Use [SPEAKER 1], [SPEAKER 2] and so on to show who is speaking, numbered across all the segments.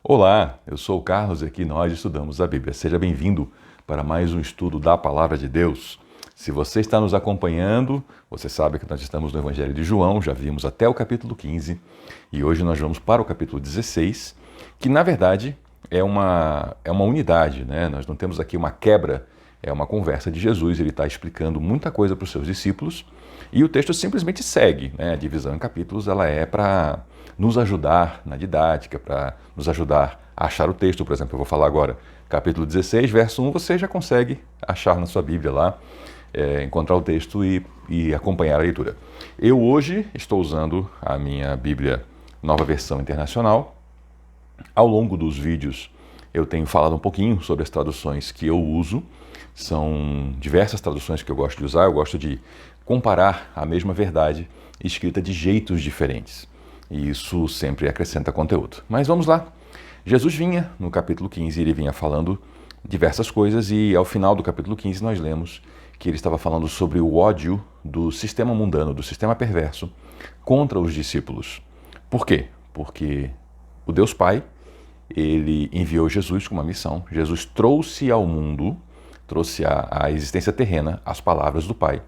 [SPEAKER 1] Olá, eu sou o Carlos e aqui nós estudamos a Bíblia. Seja bem-vindo para mais um estudo da Palavra de Deus. Se você está nos acompanhando, você sabe que nós estamos no Evangelho de João, já vimos até o capítulo 15 e hoje nós vamos para o capítulo 16, que na verdade é uma unidade, né? Nós não temos aqui uma quebra, é uma conversa de Jesus, ele está explicando muita coisa para os seus discípulos e o texto simplesmente segue, né? A divisão em capítulos ela é para nos ajudar na didática, para nos ajudar a achar o texto. Por exemplo, eu vou falar agora, capítulo 16, verso 1, você já consegue achar na sua Bíblia lá, encontrar o texto e acompanhar a leitura. Eu hoje estou usando a minha Bíblia Nova Versão Internacional. Ao longo dos vídeos eu tenho falado um pouquinho sobre as traduções que eu uso. São diversas traduções que eu gosto de usar, eu gosto de comparar a mesma verdade escrita de jeitos diferentes. E isso sempre acrescenta conteúdo. Mas vamos lá. Jesus vinha, no capítulo 15, ele vinha falando diversas coisas e ao final do capítulo 15 nós lemos que ele estava falando sobre o ódio do sistema mundano, do sistema perverso, contra os discípulos. Por quê? Porque o Deus Pai, ele enviou Jesus com uma missão. Jesus trouxe ao mundo, trouxe à existência terrena as palavras do Pai.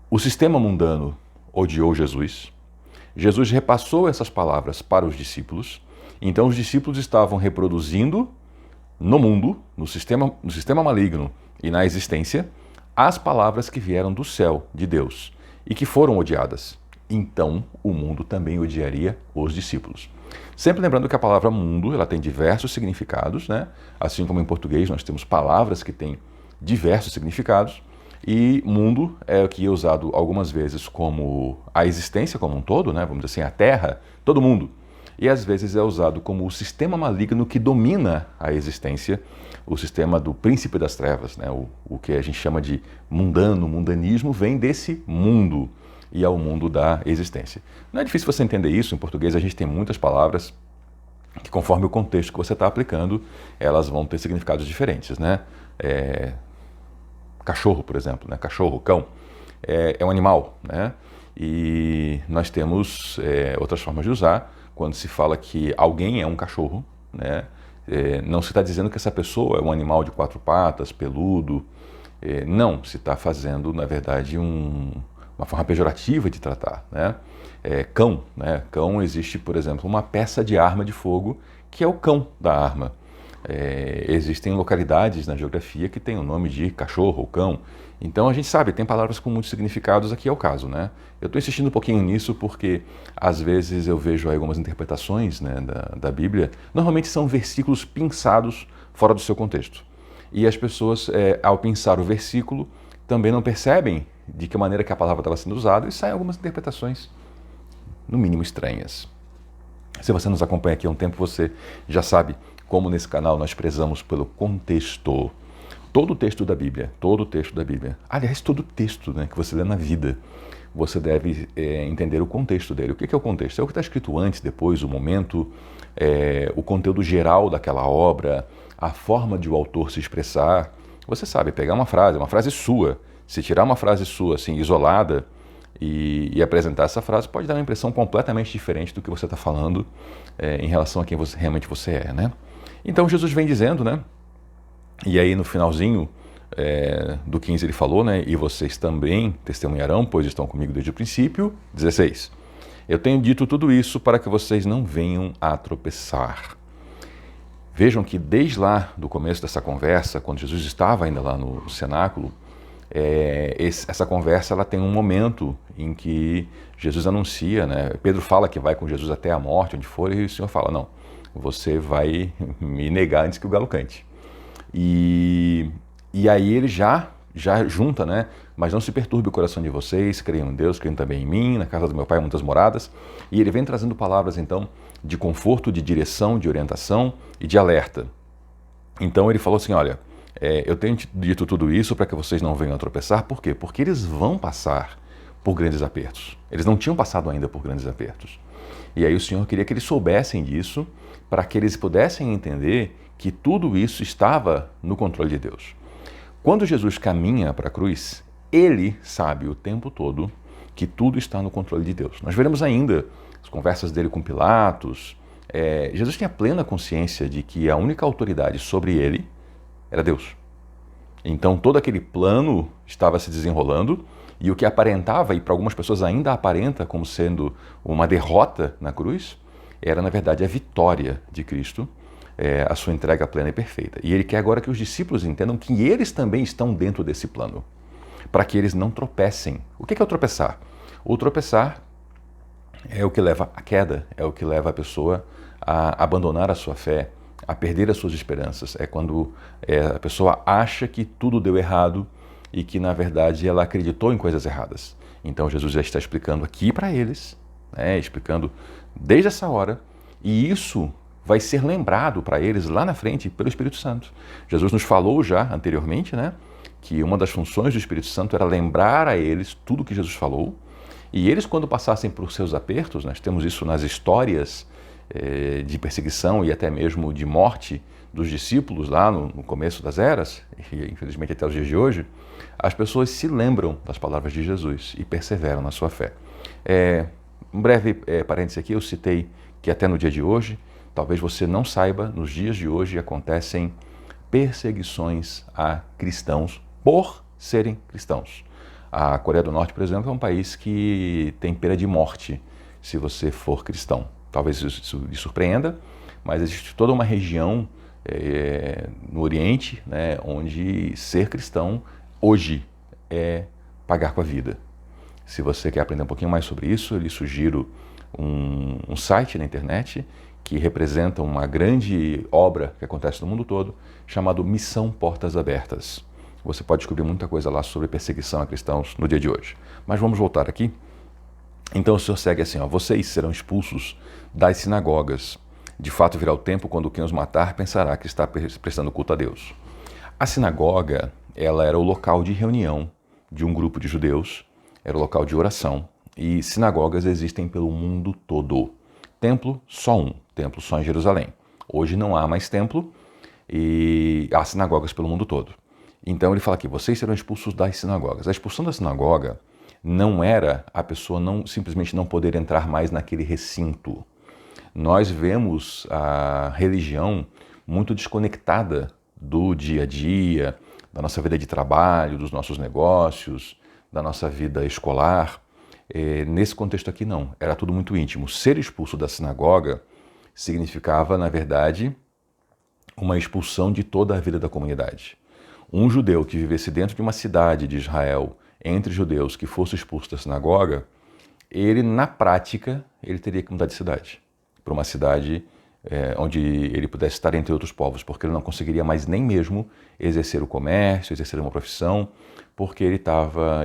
[SPEAKER 1] O sistema mundano odiou Jesus. Jesus repassou essas palavras para os discípulos, então os discípulos estavam reproduzindo no mundo, no sistema maligno e na existência, as palavras que vieram do céu, de Deus, e que foram odiadas. Então o mundo também odiaria os discípulos. Sempre lembrando que a palavra mundo ela tem diversos significados, né? Assim como em português nós temos palavras que têm diversos significados, e mundo é o que é usado algumas vezes como a existência como um todo, né? Vamos dizer assim, a Terra, todo mundo. E às vezes é usado como o sistema maligno que domina a existência, o sistema do príncipe das trevas, né? O que a gente chama de mundano, mundanismo, vem desse mundo e é o mundo da existência. Não é difícil você entender isso, em português a gente tem muitas palavras que conforme o contexto que você está aplicando, elas vão ter significados diferentes, né? Cachorro, por exemplo, né? Cachorro, cão, é um animal, né? E nós temos outras formas de usar. Quando se fala que alguém é um cachorro, né? Não se está dizendo que essa pessoa é um animal de quatro patas, peludo. Não, se está fazendo, na verdade, uma forma pejorativa de tratar, né? Cão, né? Cão existe, por exemplo, uma peça de arma de fogo que é o cão da arma. Existem localidades na geografia que têm o nome de cachorro ou cão. Então a gente sabe, tem palavras com muitos significados, aqui é o caso, né? Eu estou insistindo um pouquinho nisso porque às vezes eu vejo aí algumas interpretações, né, da Bíblia, normalmente são versículos pinçados fora do seu contexto. E as pessoas, ao pensar o versículo, também não percebem de que maneira que a palavra estava sendo usada e saem algumas interpretações, no mínimo estranhas. Se você nos acompanha aqui há um tempo, você já sabe como nesse canal nós prezamos pelo contexto. Todo o texto da Bíblia, aliás, todo texto, né, que você lê na vida, você deve entender o contexto dele. O que é o contexto? É o que está escrito antes, depois, o momento, o conteúdo geral daquela obra, a forma de o autor se expressar. Você sabe, pegar uma frase sua, se tirar uma frase sua assim, isolada, e apresentar essa frase pode dar uma impressão completamente diferente do que você está falando em relação a quem realmente você é, né? Então Jesus vem dizendo, né? E aí no finalzinho do 15 ele falou, né? E vocês também testemunharão, pois estão comigo desde o princípio. 16. Eu tenho dito tudo isso para que vocês não venham a tropeçar. Vejam que desde lá do começo dessa conversa, quando Jesus estava ainda lá no cenáculo, essa conversa ela tem um momento em que Jesus anuncia, né? Pedro fala que vai com Jesus até a morte, onde for, e o Senhor fala, não, você vai me negar antes que o galo cante. E aí ele já junta, né? Mas não se perturbe o coração de vocês, creiam em Deus, creiam também em mim, na casa do meu pai há muitas moradas. E ele vem trazendo palavras, então, de conforto, de direção, de orientação e de alerta. Então ele falou assim, olha, eu tenho dito tudo isso para que vocês não venham a tropeçar. Por quê? Porque eles vão passar por grandes apertos. Eles não tinham passado ainda por grandes apertos. E aí o Senhor queria que eles soubessem disso para que eles pudessem entender que tudo isso estava no controle de Deus. Quando Jesus caminha para a cruz, ele sabe o tempo todo que tudo está no controle de Deus. Nós veremos ainda as conversas dele com Pilatos, Jesus tinha plena consciência de que a única autoridade sobre ele era Deus. Então todo aquele plano estava se desenrolando e o que aparentava, e para algumas pessoas ainda aparenta como sendo uma derrota na cruz, era na verdade a vitória de Cristo, a sua entrega plena e perfeita. E ele quer agora que os discípulos entendam que eles também estão dentro desse plano, para que eles não tropecem. O que é o tropeçar? O tropeçar é o que leva à queda, é o que leva a pessoa a abandonar a sua fé, a perder as suas esperanças. É quando a pessoa acha que tudo deu errado e que, na verdade, ela acreditou em coisas erradas. Então, Jesus já está explicando aqui para eles, explicando desde essa hora, e isso vai ser lembrado para eles lá na frente pelo Espírito Santo. Jesus nos falou já anteriormente, que uma das funções do Espírito Santo era lembrar a eles tudo que Jesus falou, e eles, quando passassem por seus apertos, nós temos isso nas histórias de perseguição e até mesmo de morte dos discípulos lá no começo das eras, e infelizmente até os dias de hoje, as pessoas se lembram das palavras de Jesus e perseveram na sua fé. Um breve parêntese aqui, eu citei que até no dia de hoje, talvez você não saiba, nos dias de hoje acontecem perseguições a cristãos por serem cristãos. A Coreia do Norte, por exemplo, é um país que tem pena de morte se você for cristão. Talvez isso lhe surpreenda, mas existe toda uma região no Oriente, onde ser cristão hoje é pagar com a vida. Se você quer aprender um pouquinho mais sobre isso, eu lhe sugiro um site na internet que representa uma grande obra que acontece no mundo todo, chamado Missão Portas Abertas. Você pode descobrir muita coisa lá sobre perseguição a cristãos no dia de hoje. Mas vamos voltar aqui. Então o Senhor segue assim, vocês serão expulsos das sinagogas. De fato virá o tempo quando quem os matar pensará que está prestando culto a Deus. A sinagoga, ela era o local de reunião de um grupo de judeus, era o local de oração. E sinagogas existem pelo mundo todo. Templo, só em Jerusalém. Hoje não há mais templo e há sinagogas pelo mundo todo. Então ele fala aqui, vocês serão expulsos das sinagogas. A expulsão da sinagoga não era a pessoa simplesmente não poder entrar mais naquele recinto. Nós vemos a religião muito desconectada do dia a dia, da nossa vida de trabalho, dos nossos negócios, da nossa vida escolar. Nesse contexto aqui não, era tudo muito íntimo. Ser expulso da sinagoga significava, na verdade, uma expulsão de toda a vida da comunidade. Um judeu que vivesse dentro de uma cidade de Israel, entre judeus, que fosse expulso da sinagoga, ele, na prática, ele teria que mudar de cidade, para uma cidade onde ele pudesse estar entre outros povos, porque ele não conseguiria mais nem mesmo exercer o comércio, exercer uma profissão, porque ele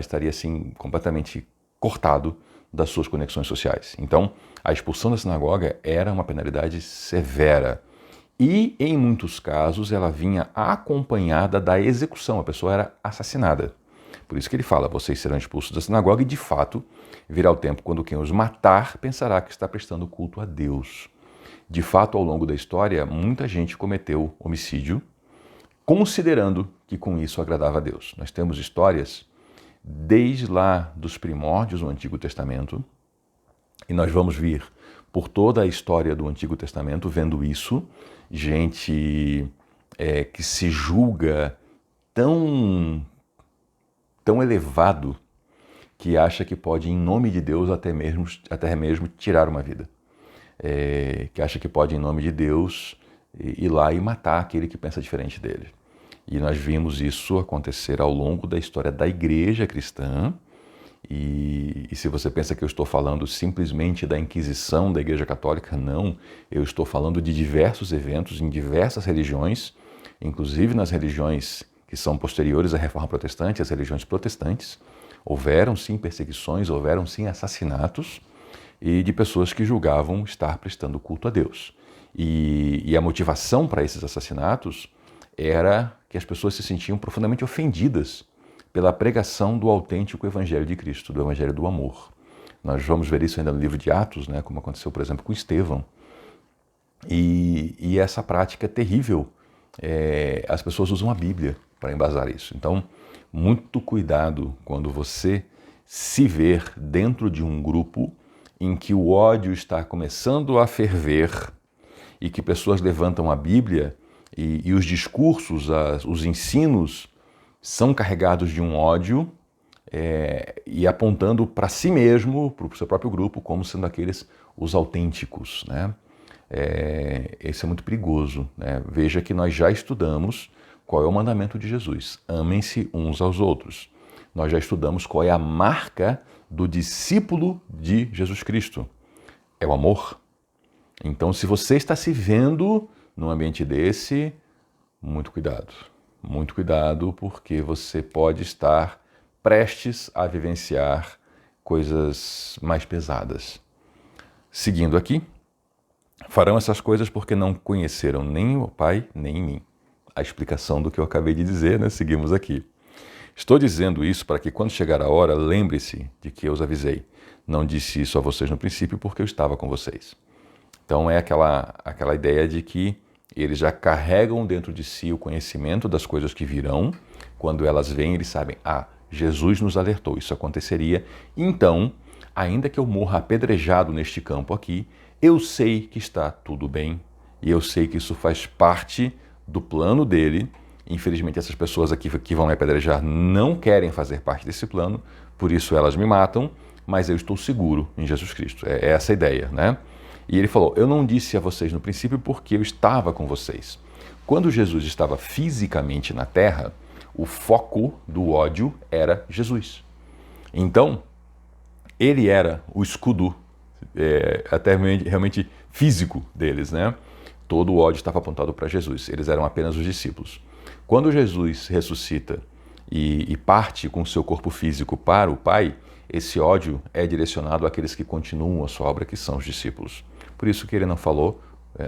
[SPEAKER 1] estaria assim completamente cortado das suas conexões sociais. Então, a expulsão da sinagoga era uma penalidade severa. E, em muitos casos, ela vinha acompanhada da execução, a pessoa era assassinada. Por isso que ele fala, vocês serão expulsos da sinagoga e, de fato, virá o tempo quando quem os matar pensará que está prestando culto a Deus. De fato, ao longo da história, muita gente cometeu homicídio, considerando que com isso agradava a Deus. Nós temos histórias desde lá dos primórdios do Antigo Testamento, e nós vamos vir por toda a história do Antigo Testamento vendo isso, gente que se julga tão elevado que acha que pode, em nome de Deus, até mesmo tirar uma vida. Que acha que pode, em nome de Deus, ir lá e matar aquele que pensa diferente dele. E nós vimos isso acontecer ao longo da história da igreja cristã. E se você pensa que eu estou falando simplesmente da Inquisição da Igreja Católica, não. Eu estou falando de diversos eventos em diversas religiões, inclusive nas religiões que são posteriores à Reforma Protestante, as religiões protestantes. Houveram sim perseguições, houveram sim assassinatos e de pessoas que julgavam estar prestando culto a Deus. E a motivação para esses assassinatos era que as pessoas se sentiam profundamente ofendidas pela pregação do autêntico Evangelho de Cristo, do Evangelho do amor. Nós vamos ver isso ainda no livro de Atos, como aconteceu, por exemplo, com Estevão. E essa prática é terrível. As pessoas usam a Bíblia para embasar isso. Então, muito cuidado quando você se ver dentro de um grupo em que o ódio está começando a ferver e que pessoas levantam a Bíblia e os discursos, os ensinos são carregados de um ódio e apontando para si mesmo, para o seu próprio grupo, como sendo aqueles os autênticos, né? Isso é muito perigoso, né? Veja que nós já estudamos qual é o mandamento de Jesus: amem-se uns aos outros. Nós já estudamos qual é a marca do discípulo de Jesus Cristo: é o amor. Então, se você está se vendo num ambiente desse, muito cuidado, porque você pode estar prestes a vivenciar coisas mais pesadas. Seguindo aqui, farão essas coisas porque não conheceram nem o Pai, nem mim. A explicação do que eu acabei de dizer, né? Seguimos aqui. Estou dizendo isso para que quando chegar a hora, lembre-se de que eu os avisei. Não disse isso a vocês no princípio porque eu estava com vocês. Então é aquela ideia de que eles já carregam dentro de si o conhecimento das coisas que virão. Quando elas vêm, eles sabem, Jesus nos alertou, isso aconteceria. Então, ainda que eu morra apedrejado neste campo aqui, eu sei que está tudo bem e eu sei que isso faz parte do plano dele. Infelizmente, essas pessoas aqui que vão me apedrejar não querem fazer parte desse plano, por isso elas me matam, mas eu estou seguro em Jesus Cristo. É essa a ideia, né? E ele falou, eu não disse a vocês no princípio porque eu estava com vocês. Quando Jesus estava fisicamente na terra, o foco do ódio era Jesus. Então, ele era o escudo até realmente físico deles, né? Todo o ódio estava apontado para Jesus, eles eram apenas os discípulos. Quando Jesus ressuscita e parte com o seu corpo físico para o Pai, esse ódio é direcionado àqueles que continuam a sua obra, que são os discípulos. Por isso que ele não falou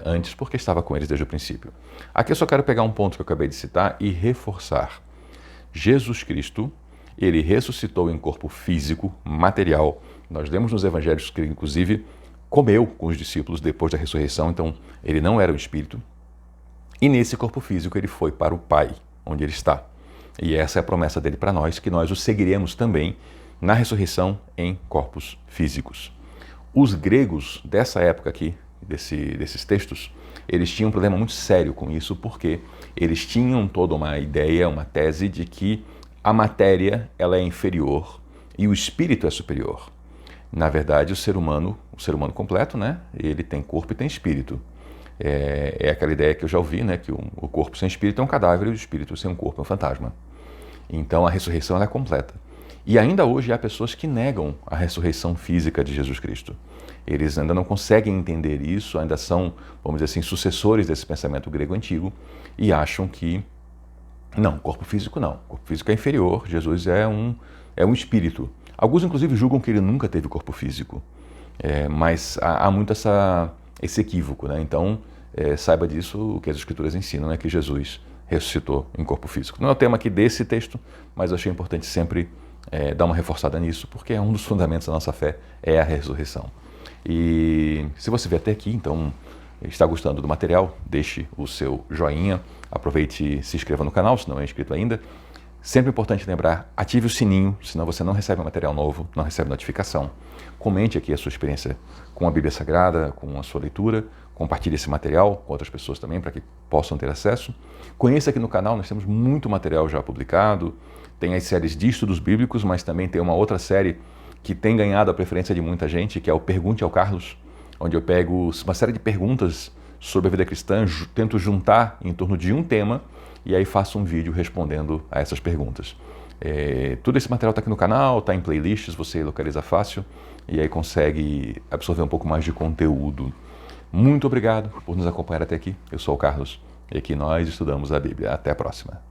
[SPEAKER 1] antes, porque estava com eles desde o princípio. Aqui eu só quero pegar um ponto que eu acabei de citar e reforçar. Jesus Cristo, ele ressuscitou em corpo físico, material. Nós lemos nos evangelhos que ele, inclusive, comeu com os discípulos depois da ressurreição, então ele não era um espírito. E nesse corpo físico ele foi para o Pai, onde ele está. E essa é a promessa dele para nós, que nós o seguiremos também na ressurreição em corpos físicos. Os gregos dessa época aqui, desses textos, eles tinham um problema muito sério com isso, porque eles tinham toda uma ideia, uma tese de que a matéria ela é inferior e o espírito é superior. Na verdade, o ser humano completo, né? Ele tem corpo e tem espírito. É aquela ideia que eu já ouvi, né? Que o corpo sem espírito é um cadáver e o espírito sem um corpo é um fantasma. Então a ressurreição ela é completa. E ainda hoje há pessoas que negam a ressurreição física de Jesus Cristo. Eles ainda não conseguem entender isso, ainda são, vamos dizer assim, sucessores desse pensamento grego antigo e acham que, não, corpo físico não, corpo físico é inferior, Jesus é um espírito. Alguns, inclusive, julgam que ele nunca teve corpo físico, mas há muito esse equívoco, né? Então, saiba disso, o que as Escrituras ensinam é que Jesus ressuscitou em corpo físico. Não é o tema aqui desse texto, mas eu achei importante sempre dar uma reforçada nisso, porque é um dos fundamentos da nossa fé, é a ressurreição. E se você vier até aqui, então está gostando do material, deixe o seu joinha, aproveite e se inscreva no canal, se não é inscrito ainda. Sempre importante lembrar, ative o sininho, senão você não recebe material novo, não recebe notificação. Comente aqui a sua experiência com a Bíblia Sagrada, com a sua leitura, compartilhe esse material com outras pessoas também, para que possam ter acesso. Conheça aqui no canal, nós temos muito material já publicado, tem as séries de estudos bíblicos, mas também tem uma outra série que tem ganhado a preferência de muita gente, que é o Pergunte ao Carlos, onde eu pego uma série de perguntas sobre a vida cristã, tento juntar em torno de um tema e aí faço um vídeo respondendo a essas perguntas. Todo esse material está aqui no canal, está em playlists, você localiza fácil e aí consegue absorver um pouco mais de conteúdo. Muito obrigado por nos acompanhar até aqui. Eu sou o Carlos e aqui nós estudamos a Bíblia. Até a próxima.